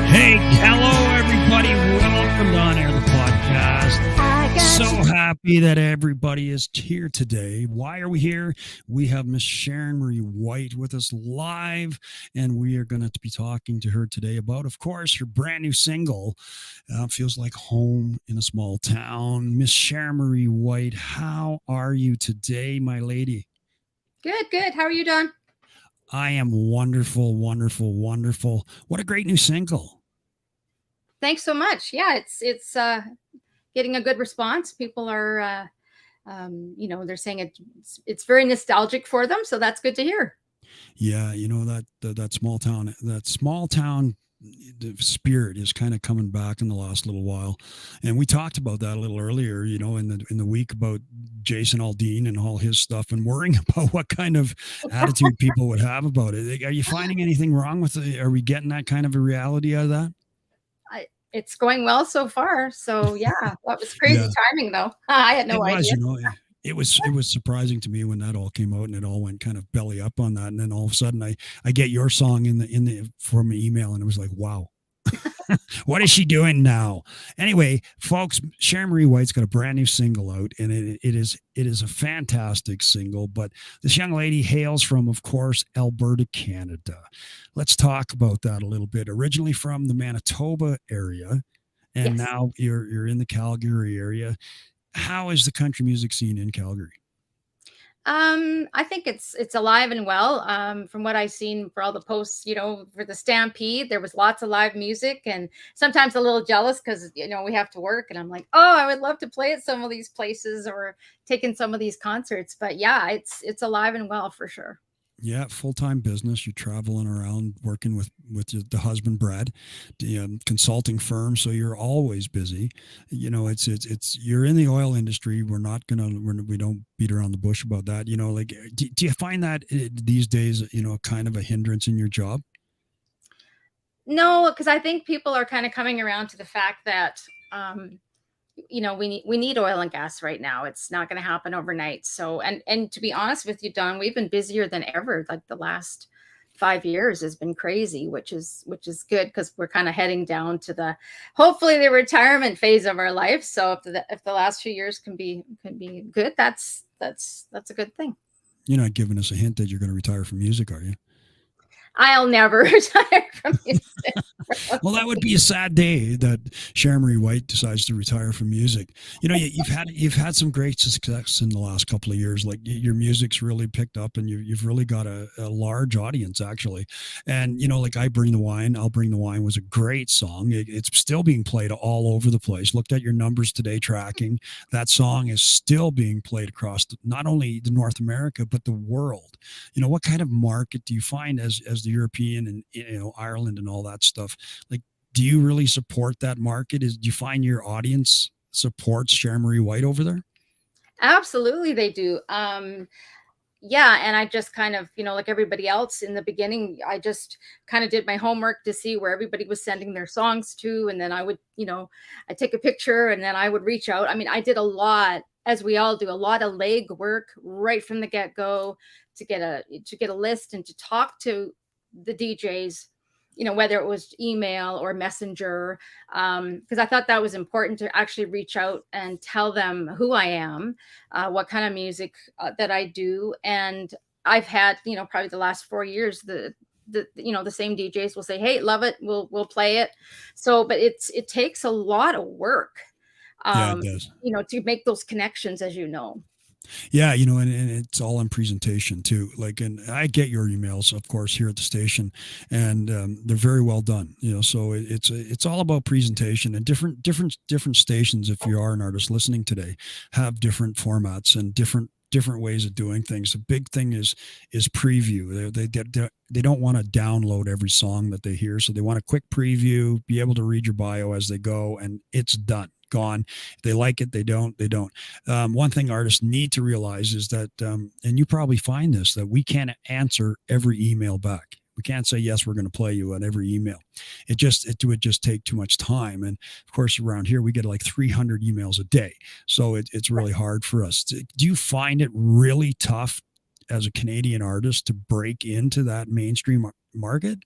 Hey, hello, everybody. Welcome to On Air, the podcast. So happy that everybody is here today. Why are we here? We have Miss Sharon Marie White with us live, and we are going to be talking to her today about, of course, her brand new single, Feels Like Home in a Small Town. Miss Sharon Marie White, how are you today, my lady? Good. How are you doing? I am wonderful, wonderful, wonderful. What a great new single. Thanks so much. Yeah, it's getting a good response. People are, they're saying it's very nostalgic for them, so that's good to hear. Yeah, that small town the spirit is kind of coming back in the last little while, and we talked about that a little earlier. In the week about Jason Aldean and all his stuff, and worrying about what kind of attitude people would have about it. Are you finding anything wrong with it? Are we getting that kind of a reality out of that? It's going well so far. So yeah, that was crazy Yeah, timing though. I had it no was. idea. It was surprising to me when that all came out and it all went kind of belly up on that, and then all of a sudden I get your song in the from an email, and it was like, wow. What is she doing now? Anyway, folks, Sharon Marie White's got a brand new single out, and it is a fantastic single. But this young lady hails from, of course, Alberta, Canada. Let's talk about that a little bit. Originally from the Manitoba area, and Yes. now you're in the Calgary area. How is the country music scene in Calgary? I think it's alive and well. From what I've seen for all the posts, for the Stampede, there was lots of live music, and sometimes a little jealous because we have to work, and I'm like, oh, I would love to play at some of these places or take in some of these concerts. But yeah, it's alive and well for sure. Yeah, full time business. You're traveling around working with the husband Brad, the consulting firm. So you're always busy. It's you're in the oil industry. We don't beat around the bush about that. Like do you find that these days kind of a hindrance in your job? No, because I think people are kind of coming around to the fact that um, we need oil and gas right now. It's not going to happen overnight. So and to be honest with you, Don, we've been busier than ever. Like the last 5 years has been crazy, which is good because we're kind of heading down to the hopefully the retirement phase of our life. So if the last few years can be good, that's a good thing. You're not giving us a hint that you're going to retire from music, are you? I'll never retire from music. Well, that would be a sad day that Sharon Marie White decides to retire from music. You've had some great success in the last couple of years. Like your music's really picked up, and you've really got a large audience actually. And like I'll Bring the Wine was a great song. It's still being played all over the place. Looked at your numbers today, tracking that song is still being played across not only the North America but the world. What kind of market do you find as the European and Ireland and all that stuff? Like, do you really support that market? Do you find your audience supports Sharon Marie White over there? Absolutely, they do. Yeah, and I just kind of, like everybody else in the beginning, I just kind of did my homework to see where everybody was sending their songs to, and then I take a picture, and then I would reach out. I mean, I did a lot, as we all do, a lot of leg work right from the get go to get a list and to talk to the DJs, whether it was email or messenger, because I thought that was important to actually reach out and tell them who I am, what kind of music that I do. And I've had, probably the last 4 years, the same DJs will say, hey, love it, we'll play it. So but it takes a lot of work, Yeah, it um does. to make those connections, as you know. Yeah, and it's all in presentation too. Like, and I get your emails, of course, here at the station, and they're very well done. So it's all about presentation, and different stations. If you are an artist listening today, have different formats and different ways of doing things. The big thing is preview. They don't want to download every song that they hear, so they want a quick preview, be able to read your bio as they go, and it's done. Gone. If they like it, they don't. They don't. One thing artists need to realize is that, and you probably find this, that we can't answer every email back. We can't say yes, we're going to play you on every email. It would just take too much time. And of course, around here we get like 300 emails a day, so it's really hard for us. Do you find it really tough as a Canadian artist to break into that mainstream market?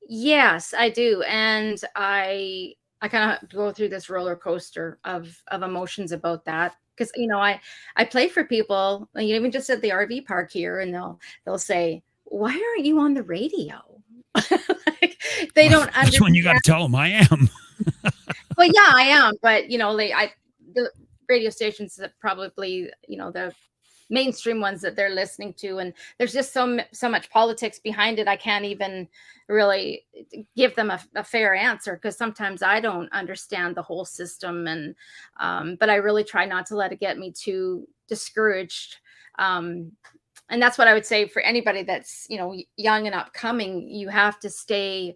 Yes, I do, and I kinda go through this roller coaster of emotions about that, because I play for people, like, even just at the RV park here, and they'll say, "Why aren't you on the radio?" Like, they Well, don't that's when you got understand. to tell them I am. Well, yeah, I am, but, like, the radio stations that probably, the mainstream ones that they're listening to, and there's just so much politics behind it. I can't even really give them a fair answer, because sometimes I don't understand the whole system, and but I really try not to let it get me too discouraged. um, and that's what I would say for anybody that's young and upcoming. You have to stay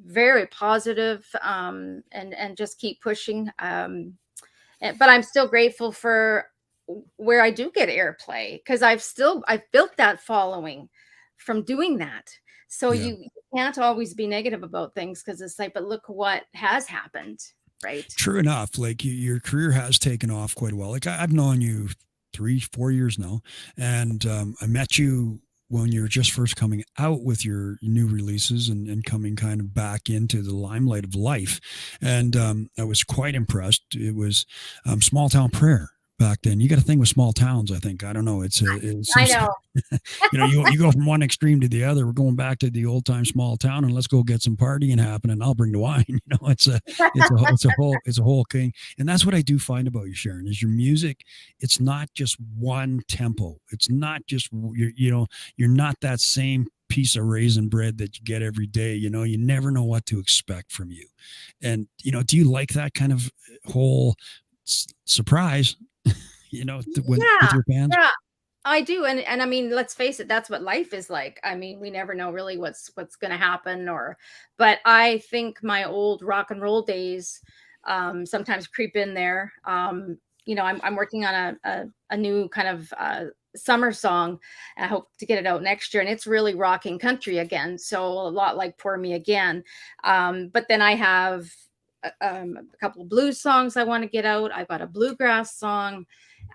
very positive, and just keep pushing. But I'm still grateful for where I do get airplay, because I've built that following from doing that. So Yeah. you can't always be negative about things, because it's like, but look what has happened, right? True enough. Like your career has taken off quite well. Like I've known you 3, 4 years now, and I met you when you were just first coming out with your new releases and coming kind of back into the limelight of life. And I was quite impressed. It was Small Town Prayer back then. You got a thing with small towns, I think. I don't know. It I seems know. you go from one extreme to the other. We're going back to the old time small town, and let's go get some partying happening. I'll bring the wine. It's a whole thing, and that's what I do find about you, Sharon. Is your music? It's not just one tempo. It's not just you're not that same piece of raisin bread that you get every day. You never know what to expect from you, and do you like that kind of whole surprise? When with Yeah, your fans. yeah, I do, and I mean, let's face it, that's what life is like. I mean, we never know really what's going to happen, but I think my old rock and roll days sometimes creep in there. I'm working on a new kind of summer song. I hope to get it out next year, and it's really rocking country again, so a lot like Pour Me Again. But then I have a couple of blues songs I want to get out. I've got a bluegrass song,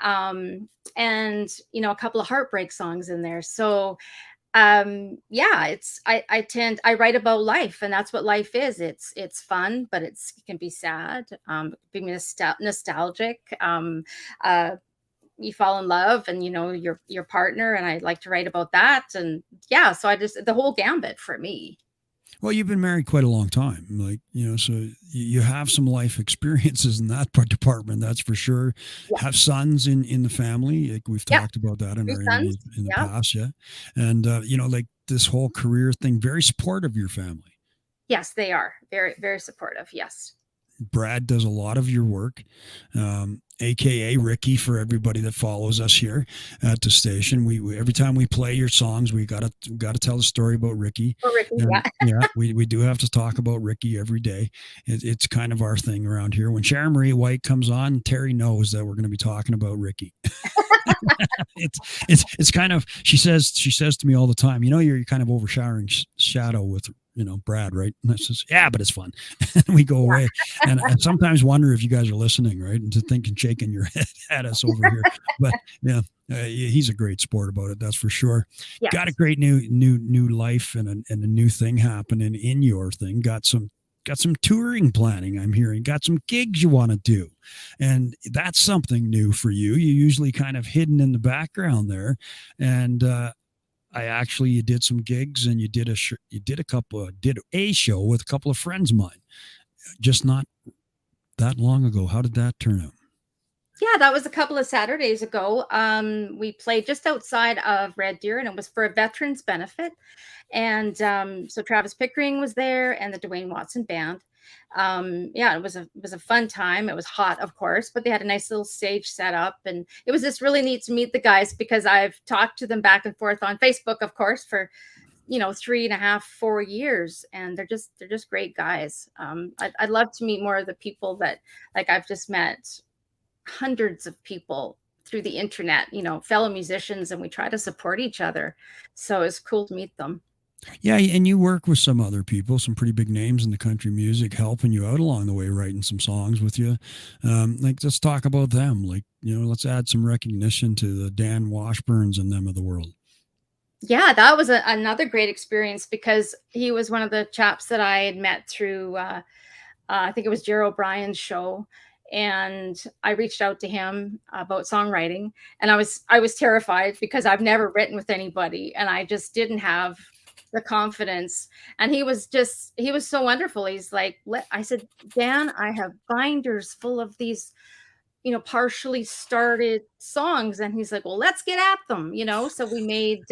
and a couple of heartbreak songs in there. So yeah, I write about life, and that's what life is. It's fun, but it can be sad, be nostalgic. Uh you fall in love, and your partner, and I like to write about that. And yeah, so I just, the whole gambit for me. Well, you've been married quite a long time, like so you have some life experiences in that department. That's for sure. Yeah. Have sons in the family, like we've Yep. talked about that in Three our sons. interviews in the Yeah. past, yeah. And like this whole career thing, very supportive of your family. Yes, they are very, very supportive. Yes. Brad does a lot of your work, aka Ricky. For everybody that follows us here at the station, we every time we play your songs, we gotta tell the story about Ricky. Oh, Ricky. Yeah. And yeah, we do have to talk about Ricky every day. It's kind of our thing around here. When Sharon Marie White comes on, Terry knows that we're going to be talking about Ricky. It's kind of, she says to me all the time, you're kind of overshadowing shadow with Brad, right? And I says, yeah, but it's fun. And we go away, and I sometimes wonder if you guys are listening, right, and to think and shaking your head at us over here. But yeah, he's a great sport about it, that's for sure. Got a Yes. great new life and a new thing happening in your thing. Got some touring planning, I'm hearing. Got some gigs you want to do. And that's something new for you. You usually kind of hidden in the background there. And you did some gigs, and you did a show with a couple of friends of mine just not that long ago. How did that turn out? Yeah, that was a couple of Saturdays ago. We played just outside of Red Deer, and it was for a veterans benefit. And so Travis Pickering was there, and the Dwayne Watson band. Yeah, it was a fun time. It was hot, of course, but they had a nice little stage set up, and it was just really neat to meet the guys, because I've talked to them back and forth on Facebook, of course, for 3.5, 4 years, and they're just great guys. I'd love to meet more of the people that, like, I've just met hundreds of people through the internet, fellow musicians, and we try to support each other. So it's cool to meet them. Yeah, and you work with some other people, some pretty big names in the country music, helping you out along the way, writing some songs with you. Like, let's talk about them. Like, let's add some recognition to the Dan Washburns and them of the world. Yeah, that was another great experience because he was one of the chaps that I had met through I think it was Jerry O'Brien's show, and I reached out to him about songwriting, and I was terrified because I've never written with anybody, and I just didn't have the confidence. And he was so wonderful. He's like, I said, Dan, I have binders full of these, partially started songs, and he's like, well, let's get at them. So we made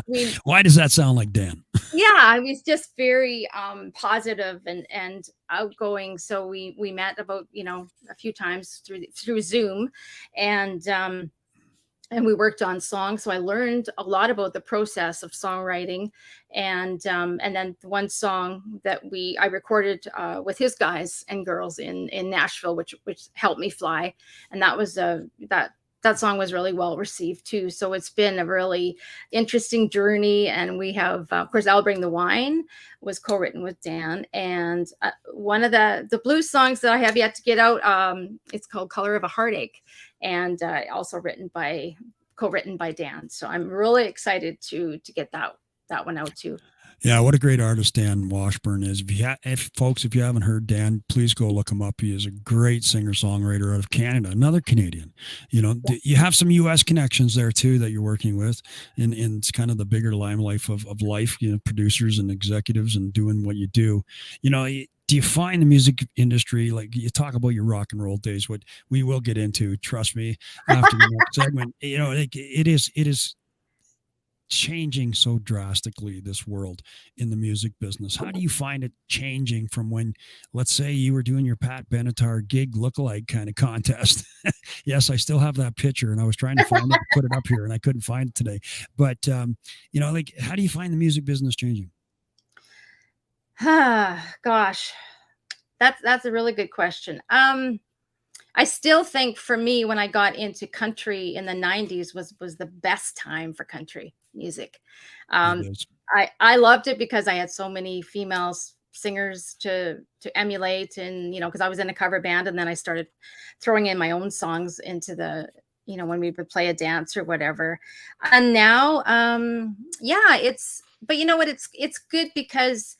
we Why does that sound like Dan? yeah, I was just very positive and outgoing. So we met about a few times through Zoom, and and we worked on songs. So I learned a lot about the process of songwriting, and then the one song that I recorded with his guys and girls in Nashville, which helped me fly, and that song was really well received too. So it's been a really interesting journey, and we have, of course, "I'll Bring the Wine" was co-written with Dan, and one of the blues songs that I have yet to get out, it's called "Color of a Heartache," and also co-written by Dan. So I'm really excited to get that one out too. Yeah, what a great artist Dan Washburn is. If you haven't heard Dan, please go look him up. He is a great singer songwriter out of Canada, another Canadian. You have some U.S. connections there too that you're working with, in it's kind of the bigger limelight of life. Producers and executives and doing what you do. Do you find the music industry, like you talk about your rock and roll days, what we will get into, trust me, after the next segment. It is changing so drastically, this world in the music business. How do you find it changing from when, let's say, you were doing your Pat Benatar gig lookalike kind of contest? Yes, I still have that picture, and I was trying to find it and put it up here, and I couldn't find it today. But like, how do you find the music business changing? Gosh, that's a really good question. I still think for me, when I got into country in the '90s, was the best time for country music. It Um, is. I loved it because I had so many female singers to emulate, and because I was in a cover band, and then I started throwing in my own songs into the when we would play a dance or whatever. And now, yeah, but you know what? It's good because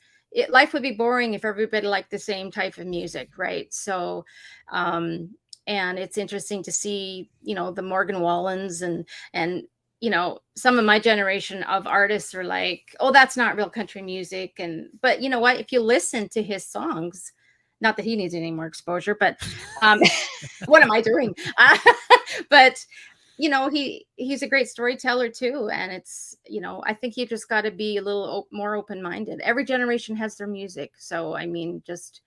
life would be boring if everybody liked the same type of music, right? So, um, and it's interesting to see the Morgan Wallens and some of my generation of artists are like, oh, that's not real country music. But you know what, if you listen to his songs, not that he needs any more exposure, but um what am I doing? But he's a great storyteller too, and it's I think you just got to be a little more open-minded. Every generation has their music, so I mean, just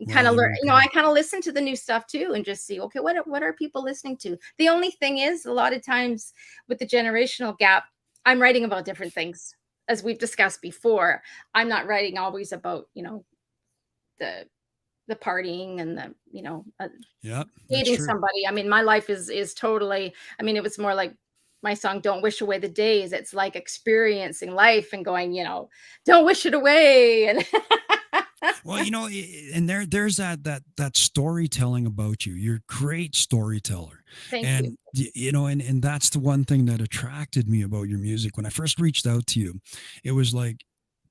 kind Well, of there learn. you I go. kind of listen to the new stuff too, and just see, okay, what are people listening to? The only thing is, a lot of times with the generational gap, I'm writing about different things, as we've discussed before. I'm not writing always about the partying and the Yeah, that's dating true. somebody. I mean, my life is totally. I mean, it was more like my song "Don't Wish Away the Days." It's like experiencing life and going, don't wish it away. And Well, and there's that storytelling about you. You're a great storyteller, thank you. and and that's the one thing that attracted me about your music when I first reached out to you. It was like,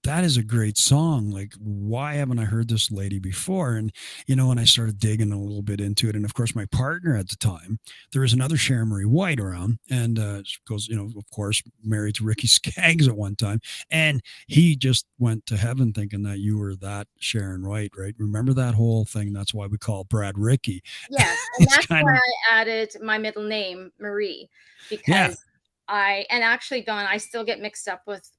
that is a great song. Like, why haven't I heard this lady before? And when I started digging a little bit into it, and of course, my partner at the time, there was another Sharon Marie White around, and she goes, of course, married to Ricky Skaggs at one time, and he just went to heaven thinking that you were that Sharon White, right? Remember that whole thing? That's why we call Brad Ricky. Yes, and It's that's kind why of, I added my middle name, Marie, yeah. because and actually, Don, I still get mixed up with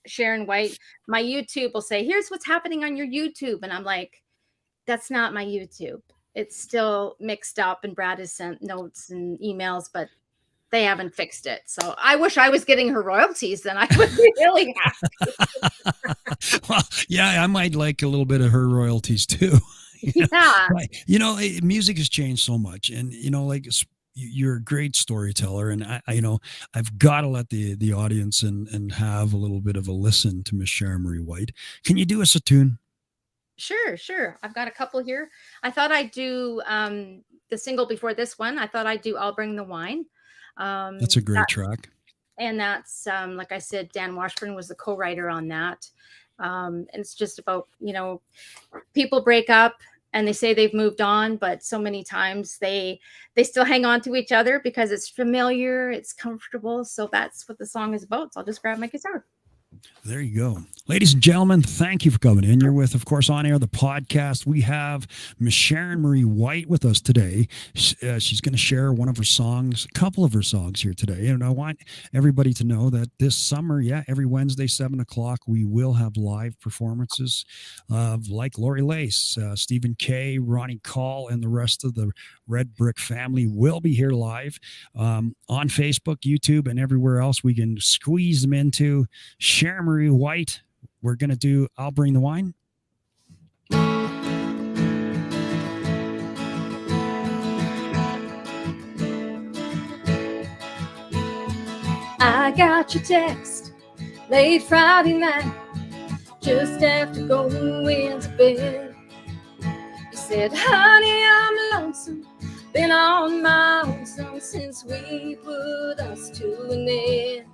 Sharon White. My YouTube will say, "Here's what's happening on your YouTube," and I'm like, "That's not my YouTube. It's still mixed up." And Brad has sent notes and emails, but they haven't fixed it. So I wish I was getting her royalties. Then I would be really happy. Well, yeah, I might like a little bit of her royalties too. Yeah. But, music has changed so much, and like, you're a great storyteller, and I've got to let the audience and have a little bit of a listen to Miss Sharon Marie White. Can you do us a tune? Sure, sure. I've got a couple here. I thought I'd do the single before this one. I thought I'd do "I'll Bring the Wine." That's a That great track. And that's like I said, Dan Washburn was the co-writer on that. And it's just about, people break up and they say they've moved on, but so many times they still hang on to each other because it's familiar, it's comfortable. So that's what the song is about. So I'll just grab my guitar. There you go. Ladies and gentlemen, thank you for coming in. You're with, of course, On Air, the podcast. We have Miss Sharon Marie White with us today. She's going to share one of her songs, a couple of her songs here today. And I want everybody to know that this summer, every Wednesday, 7 o'clock, we will have live performances of like Lori Lace, Stephen Kay, Ronnie Call, and the rest of the Red Brick family will be here live on Facebook, YouTube, and everywhere else we can squeeze them into. Sharon Marie White, we're going to do I'll Bring the Wine. I got your text late Friday night, just after going to bed. You said, honey, I'm lonesome, been on my own since we put us to an end.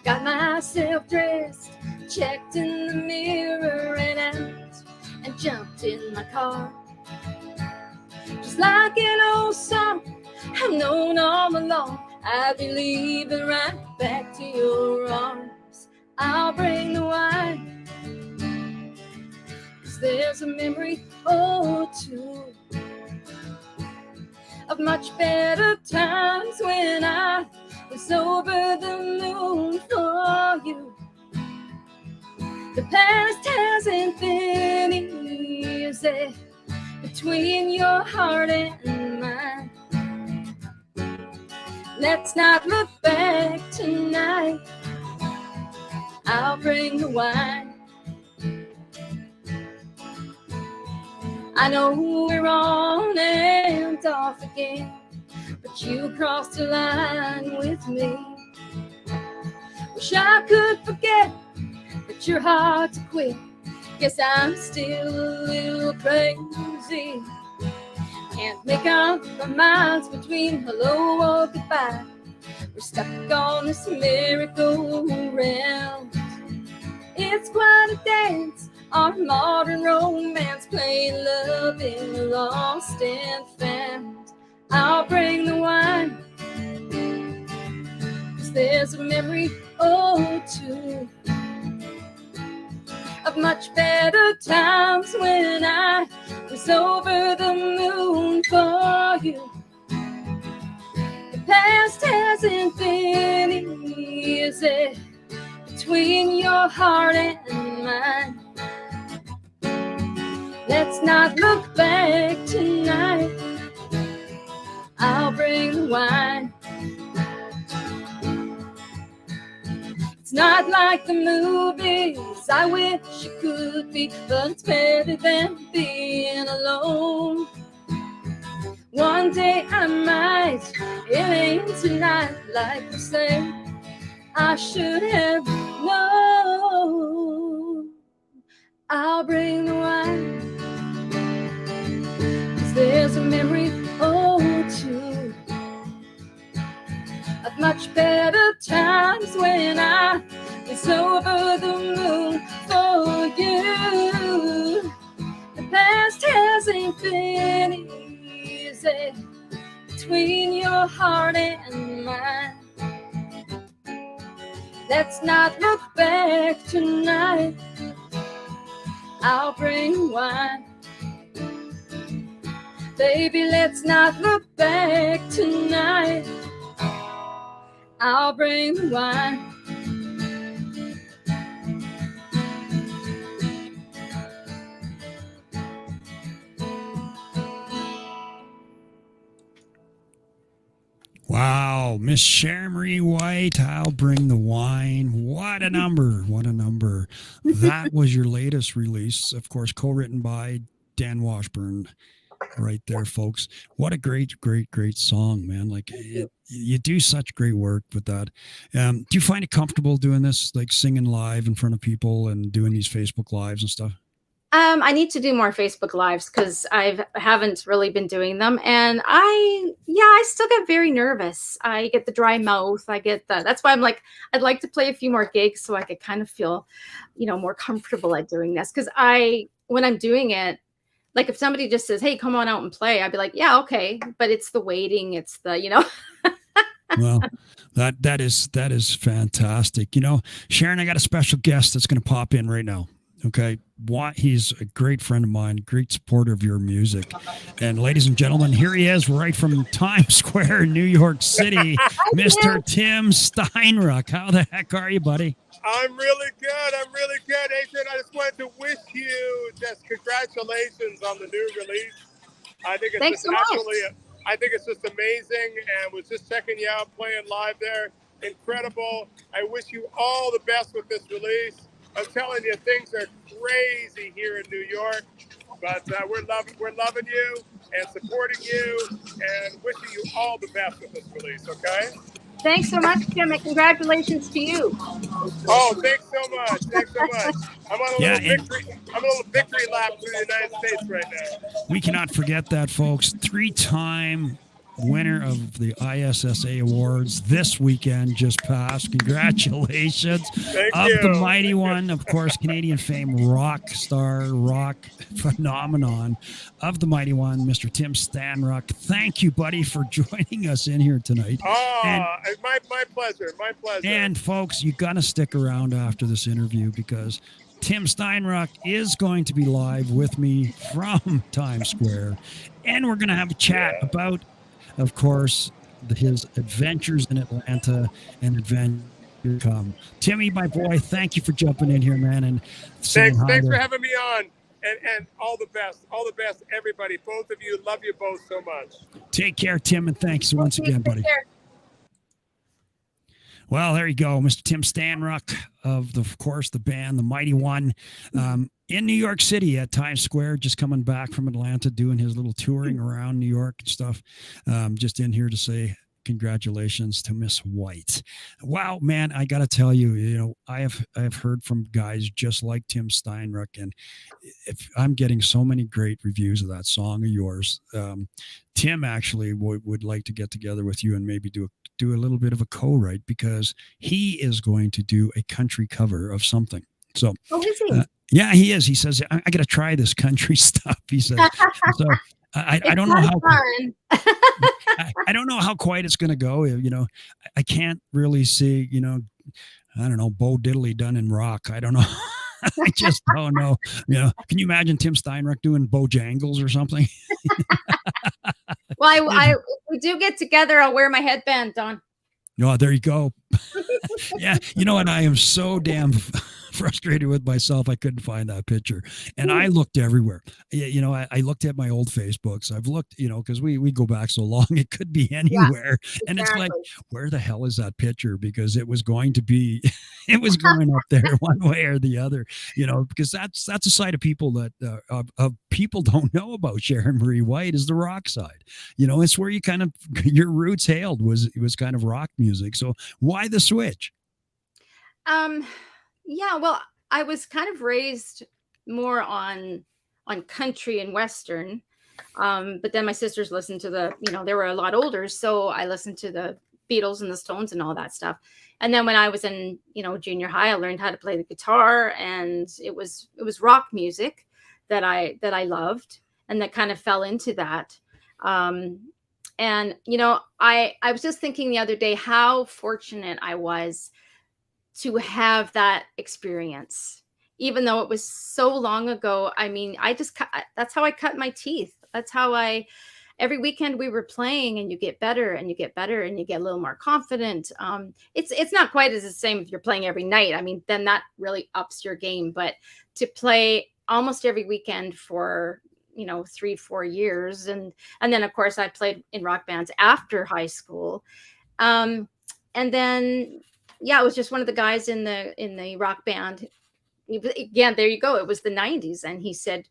Got myself dressed, checked in the mirror and out, and jumped in my car. Just like an old song I've known all along, I'll be leaving right back to your arms. I'll bring the wine, 'cause there's a memory or two of much better times when I was over the moon for you. The past hasn't been easy between your heart and mine. Let's not look back tonight. I'll bring the wine. I know we're on and off again, but you crossed the line with me. Wish I could forget, but you're hard to quit. Guess I'm still a little crazy. Can't make up our minds between hello or goodbye. We're stuck on this merry-go-round. It's quite a dance, our modern romance, playing love in the lost and found. I'll bring the wine, 'cause there's a memory or two of much better times when I was over the moon for you. The past hasn't been easy between your heart and mine. Let's not look back tonight. I'll bring the wine. It's not like the movies, I wish it could be, but it's better than being alone. One day I might, it ain't tonight, like you say. I should have known. I'll bring the wine, 'cause there's a memory or two of much better times when I was over the moon for you. The past hasn't been easy between your heart and mine. Let's not look back tonight. I'll bring wine. Baby, let's not look back tonight. I'll bring the wine. Wow, Miss Sharon Marie White, I'll bring the wine. What a number. What a number. That was your latest release, of course, co-written by Dan Washburn. Right there, folks. What a great song, man. Like you do such great work with that. Do you find it comfortable doing this, like singing live in front of people and doing these Facebook lives and stuff? I need to do more Facebook lives because I haven't really been doing them, and I still get very nervous. I get the dry mouth. I get the. That's why I'm like, I'd like to play a few more gigs so I could kind of feel, more comfortable at doing this. Because when I'm doing it, like if somebody just says, "Hey, come on out and play," I'd be like, "Yeah, okay," but it's the waiting, it's the. Well, that is fantastic. Sharon, I got a special guest that's going to pop in right now. Okay. He's a great friend of mine, great supporter of your music. And ladies and gentlemen, here he is right from Times Square, New York City, Mr. Tim Steinruck. How the heck are you, buddy? I'm really good. I'm really good, Adrian. I just wanted to wish you just congratulations on the new release. I think it's Thanks just so much. absolutely, I think it's just amazing, and was just checking you out playing live there. Incredible. I wish you all the best with this release. I'm telling you, things are crazy here in New York, but we're loving you and supporting you, and wishing you all the best with this release. Okay. Thanks so much, Tim, and congratulations to you. Oh, thanks so much. Thanks so much. I'm on a little victory lap through the United States right now. We cannot forget that, folks. 3-time winner of the ISSA Awards this weekend just passed. Congratulations. Thank Of you. the mighty one, of course, Canadian fame rock star, rock phenomenon of the mighty one, Mr. Tim Steinruck. Thank you, buddy, for joining us in here tonight. Oh, my pleasure. My pleasure. And folks, you got to stick around after this interview because Tim Steinruck is going to be live with me from Times Square. And we're going to have a chat about, of course, his adventures in Atlanta and adventure come. Timmy, my boy, thank you for jumping in here, man. And thanks for having me on. And all the best, everybody. Both of you, love you both so much. Take care, Tim, and thanks once again, buddy. Well, there you go, Mr. Tim Steinruck of course, the band, the Mighty One, in New York City at Times Square, just coming back from Atlanta, doing his little touring around New York and stuff. Just in here to say congratulations to Miss White. Wow, man, I got to tell you, I have heard from guys just like Tim Steinruck, and if I'm getting so many great reviews of that song of yours. Tim actually would like to get together with you and maybe do a little bit of a co-write because he is going to do a country cover of something. So, is he? Yeah, he is. He says, I got to try this country stuff. He says, so I don't know how, I don't know how quite it's going to go. I can't really see, I don't know, Bo Diddley done in rock. I don't know. I just don't know. Can you imagine Tim Steinruck doing Bojangles or something? Well, if we do get together, I'll wear my headband, Don. Oh, there you go. Yeah. And I am so damn frustrated with myself. I couldn't find that picture. And I looked everywhere. I looked at my old Facebooks. I've looked, because we go back so long, it could be anywhere. Yeah, and it's like, where the hell is that picture? Because it was going to be, it was going up there one way or the other, because that's a side of people that of people don't know about. Sharon Marie White is the rock side. It's where you kind of, your roots hailed was kind of rock music. So why the switch? Yeah, well, I was kind of raised more on country and Western. But then my sisters listened to they were a lot older. So I listened to the Beatles and the Stones and all that stuff. And then when I was in, junior high, I learned how to play the guitar, and it was rock music that I loved, and that kind of fell into that. And, I was just thinking the other day how fortunate I was to have that experience, even though it was so long ago. I mean, that's how I cut my teeth. That's how every weekend we were playing, and you get better and you get better and you get a little more confident. It's not quite as the same if you're playing every night. I mean, then that really ups your game, but to play almost every weekend for 3-4 years. And then of course I played in rock bands after high school. And then, yeah, it was just one of the guys in the rock band. Again, there you go. It was the 90s. And he said,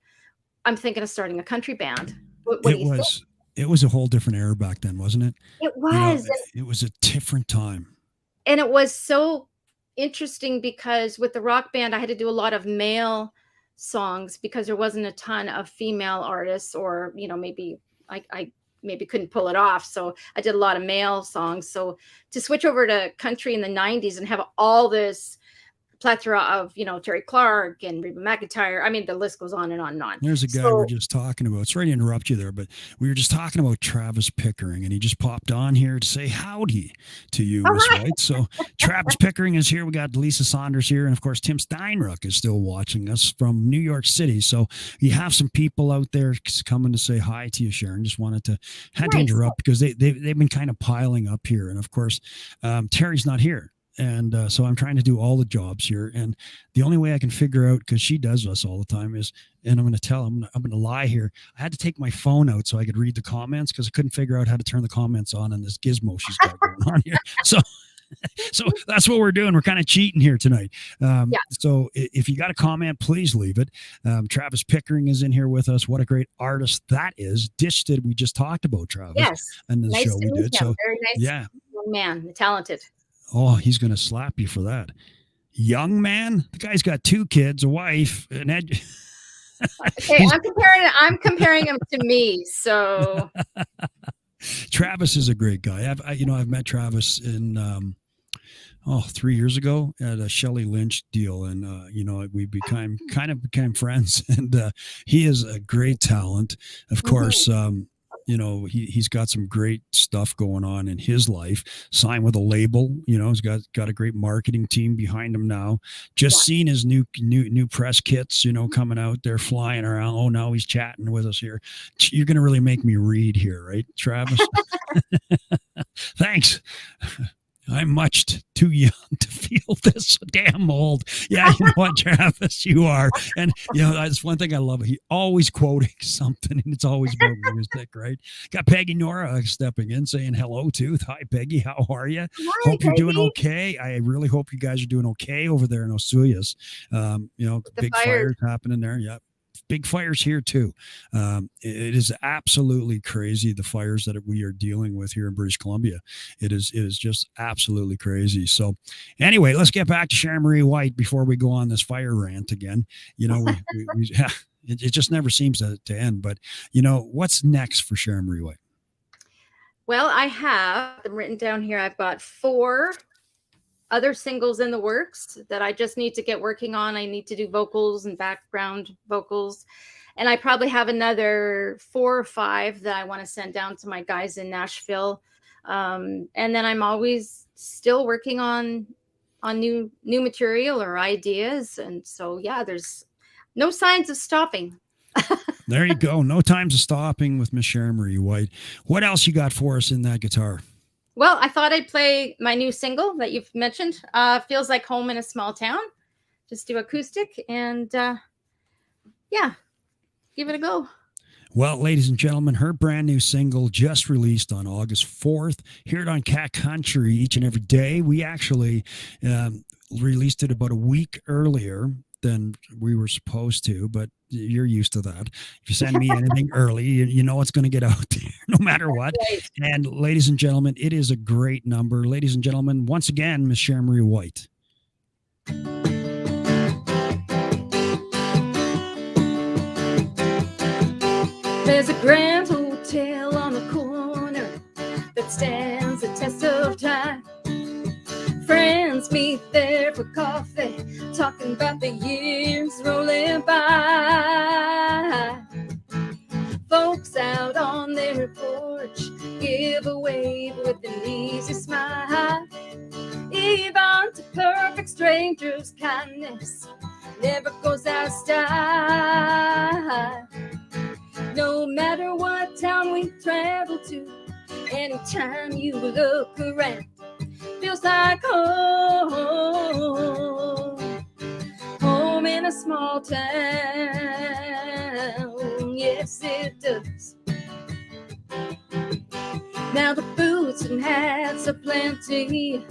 I'm thinking of starting a country band. What do you think? It was a whole different era back then, wasn't it? It was. It was a different time. And it was so interesting because with the rock band, I had to do a lot of male songs because there wasn't a ton of female artists, or maybe I maybe couldn't pull it off. So I did a lot of male songs. So to switch over to country in the 90s and have all this plethora of Terry Clark and Reba McEntire. I mean, the list goes on and on and on. There's a guy we're just talking about. Sorry to interrupt you there, but we were just talking about Travis Pickering, and he just popped on here to say howdy to you, Miss White. So Travis Pickering is here. We got Lisa Saunders here, and of course Tim Steinruck is still watching us from New York City. So you have some people out there coming to say hi to you, Sharon. Just had to interrupt because they've been kind of piling up here, and of course Terry's not here. And so I'm trying to do all the jobs here. And the only way I can figure out, because she does us all the time, is, and I'm going to tell I'm going to lie here. I had to take my phone out so I could read the comments because I couldn't figure out how to turn the comments on this gizmo she's got going on here. So that's what we're doing. We're kind of cheating here tonight. So if you got a comment, please leave it. Travis Pickering is in here with us. What a great artist that is. Ditched we just talked about Travis. Yes. And the nice show we did. So very nice young man, talented. Oh, he's going to slap you for that. Young man? The guy's got 2 kids, a wife, an Okay, I'm comparing him to me. So Travis is a great guy. I've met Travis in 3 years ago at a Shelley Lynch deal, and we became friends. And he is a great talent, of course. He's got some great stuff going on in his life. Signed with a label, he's got a great marketing team behind him now. Just seen his new press kits, coming out there, flying around. Oh, now he's chatting with us here. You're going to really make me read here, right, Travis? Thanks. I'm much too young to feel this damn old. Yeah, you know what, Travis, you are. And, that's one thing I love. He always quoting something, and it's always about music, right? Got Peggy Nora stepping in, saying hello, too. Hi, Peggy. How are you? Hi, hope you're doing okay. I really hope you guys are doing okay over there in Osuyas. Big fires happening there. Yep. Big fires here too. It is absolutely crazy, the fires that we are dealing with here in British Columbia. It is just absolutely crazy. So anyway, let's get back to Sharon Marie White before we go on this fire rant again. It just never seems to end. But what's next for Sharon Marie White? Well, I have them written down here. I've got 4 other singles in the works that I just need to get working on. I need to do vocals and background vocals. And I probably have another 4 or 5 that I want to send down to my guys in Nashville. And then I'm always still working on new material or ideas. And so, there's no signs of stopping. There you go. No times of stopping with Miss Sharon Marie White. What else you got for us in that guitar? Well, I thought I'd play my new single that you've mentioned, Feels Like Home in a Small Town. Just do acoustic and, give it a go. Well, ladies and gentlemen, her brand new single just released on August 4th. Hear it on Cat Country each and every day. We actually released it about a week earlier than we were supposed to, but you're used to that. If you send me anything early, you know it's going to get out there no matter what. Right. And ladies and gentlemen, it is a great number. Ladies and gentlemen, once again, Miss Sharon Marie White. There's a grand hotel on the corner that stands the test of time. Friends meet there for coffee, talking about the years rolling by. Folks out on their porch give a wave with an easy smile. Even to perfect strangers, kindness never goes out of style. No matter what town we travel to, anytime you look around, feels like home in a small town. Yes, it does. Now the boots and hats are plenty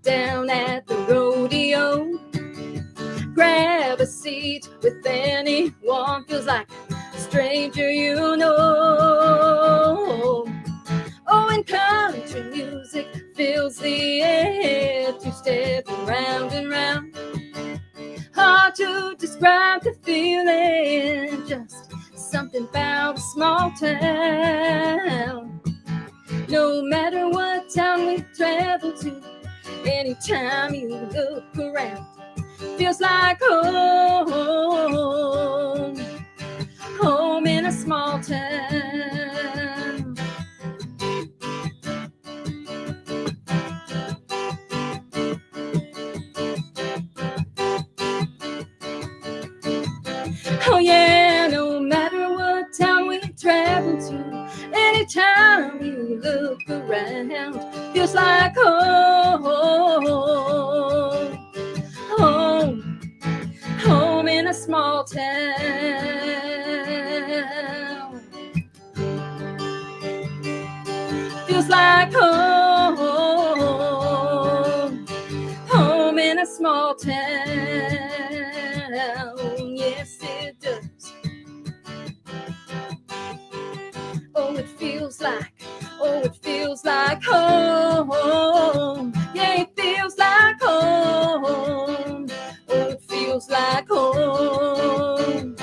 down at the rodeo. Grab a seat with anyone, feels like a stranger you know. Oh, and country music fills the air, two-step round and round. hard to describe the feeling, just something about a small town. No matter what town we travel to, anytime you look around, feels like home, home in a small town. Oh yeah, no matter what town we travel to, anytime you look around, feels like home, home, home in a small town. Feels like home, home in a small town. Yes, it does. Oh, it feels like home. Yeah, it feels like home. Oh, it feels like home.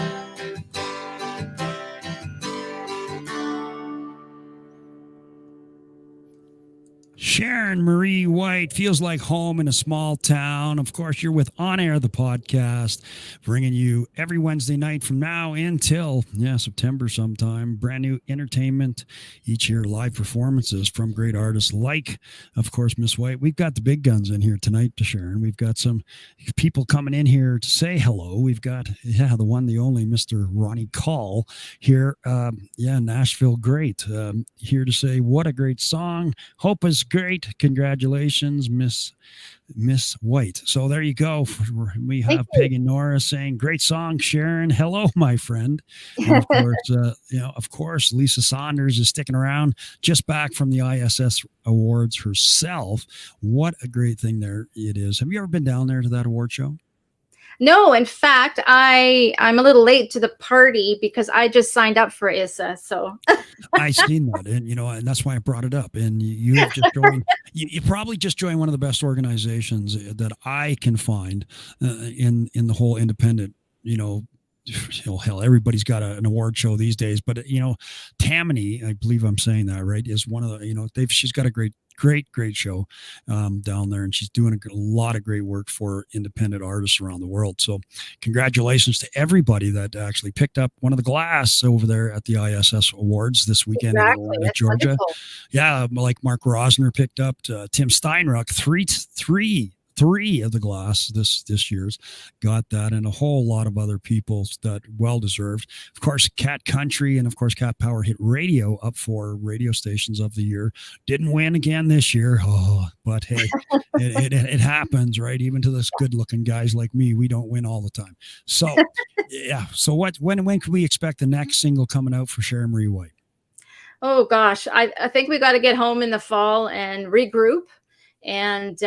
Sharon Marie White, feels like home in a small town. Of course, you're with On Air, the podcast, bringing you every Wednesday night from now until, September sometime. Brand new entertainment each year, live performances from great artists like, of course, Miss White. We've got the big guns in here tonight to Sharon. We've got some people coming in here to say hello. We've got, the one, the only Mr. Ronnie Call here. Nashville great. Here to say what a great song. Hope is great. Congratulations, Miss White. So there you go. We have Peg and Nora saying, great song, Sharon. Hello, my friend. And of course, Lisa Saunders is sticking around, just back from the ISS Awards herself. What a great thing there it is. Have you ever been down there to that award show? No, in fact, I'm a little late to the party because I just signed up for ISSA. So I seen that, and that's why I brought it up. And you have just joined. You probably just joined one of the best organizations that I can find in the whole independent. Hell, everybody's got an award show these days. But Tammany, I believe I'm saying that right, is one of the. She's got a great show down there, and she's doing a lot of great work for independent artists around the world. So congratulations to everybody that actually picked up one of the glass over there at the ISS Awards this weekend in Atlanta, Georgia. Wonderful. Yeah, like Mark Rosner picked up, Tim Steinruck, three of the glass this year's got that, and a whole lot of other people that well deserved. Of course, Cat Country and of course Cat Power hit radio up for radio stations of the year. Didn't win again this year. But hey, it happens, right? Even to those good looking guys like me, we don't win all the time. So yeah. So when can we expect the next single coming out for Sharon Marie White? Oh gosh, I think we got to get home in the fall and regroup and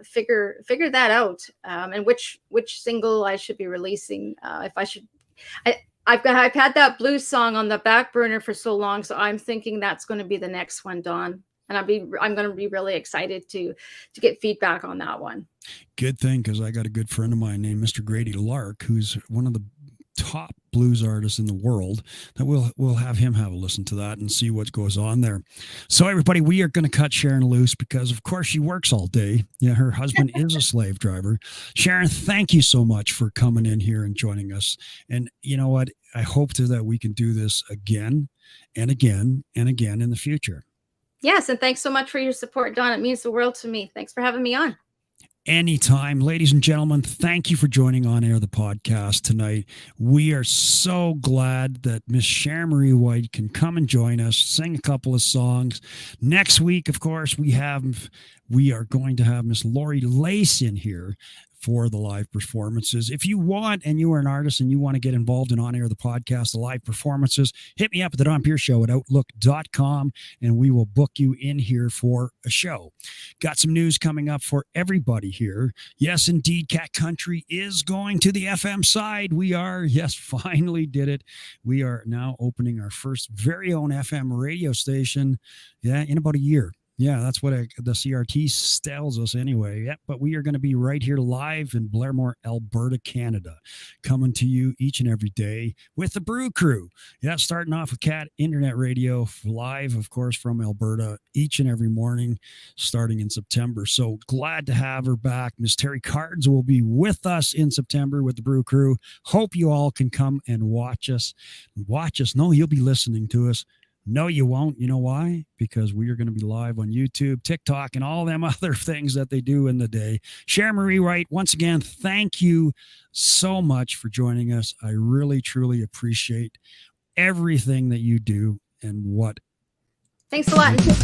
figure that out, and which single I should be releasing. If I should, I've had that blues song on the back burner for so long, so I'm thinking that's going to be the next one, Dawn, and I'm going to be really excited to get feedback on that one. Good thing, because I got a good friend of mine named Mr. Grady Lark, who's one of the top blues artists in the world, that we'll have him have a listen to that and see what goes on there. So everybody, we are going to cut Sharon loose because of course she works all day. Yeah, her husband is a slave driver. Sharon, thank you so much for coming in here and joining us. And you know what? I hope that we can do this again and again and again in the future. Yes, and thanks so much for your support, Dawn. It means the world to me. Thanks for having me on. Anytime. Ladies and gentlemen, thank you for joining On Air, the podcast tonight. We are so glad that Miss Sharon Marie White can come and join us, sing a couple of songs. Next week, of course, we are going to have Miss Lori Lace in here for the live performances. If you want, and you are an artist and you want to get involved in On Air, the podcast, the live performances, hit me up at the Don Pierce Show at outlook.com and we will book you in here for a show. Got some news coming up for everybody here. Yes, indeed, Cat Country is going to the FM side. We are, yes, finally did it. We are now opening our first very own FM radio station, in about a year. Yeah, that's what the CRT tells us anyway. Yeah, but we are going to be right here live in Blairmore, Alberta, Canada, coming to you each and every day with the Brew Crew. Yeah, starting off with Cat Internet Radio live, of course, from Alberta each and every morning starting in September. So glad to have her back. Miss Terry Cards will be with us in September with the Brew Crew. Hope you all can come and watch us. No, you'll be listening to us. No, you won't. You know why? Because we are going to be live on YouTube, TikTok, and all them other things that they do in the day. Sharon Marie Wright, once again, thank you so much for joining us. I really, truly appreciate everything that you do and what. Thanks a lot. Ladies and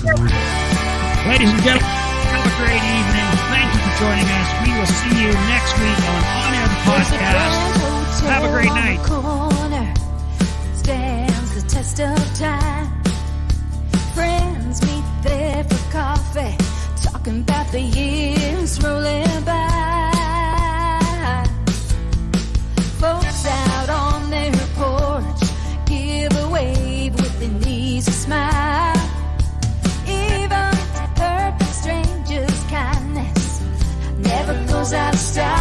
gentlemen, have a great evening. Thank you for joining us. We will see you next week on Air Podcast. Have a great night. Stands the test of time. Friends meet there for coffee, talking about the years rolling by. Folks out on their porch give a wave with an easy smile. Even perfect strangers' kindness never goes out of style.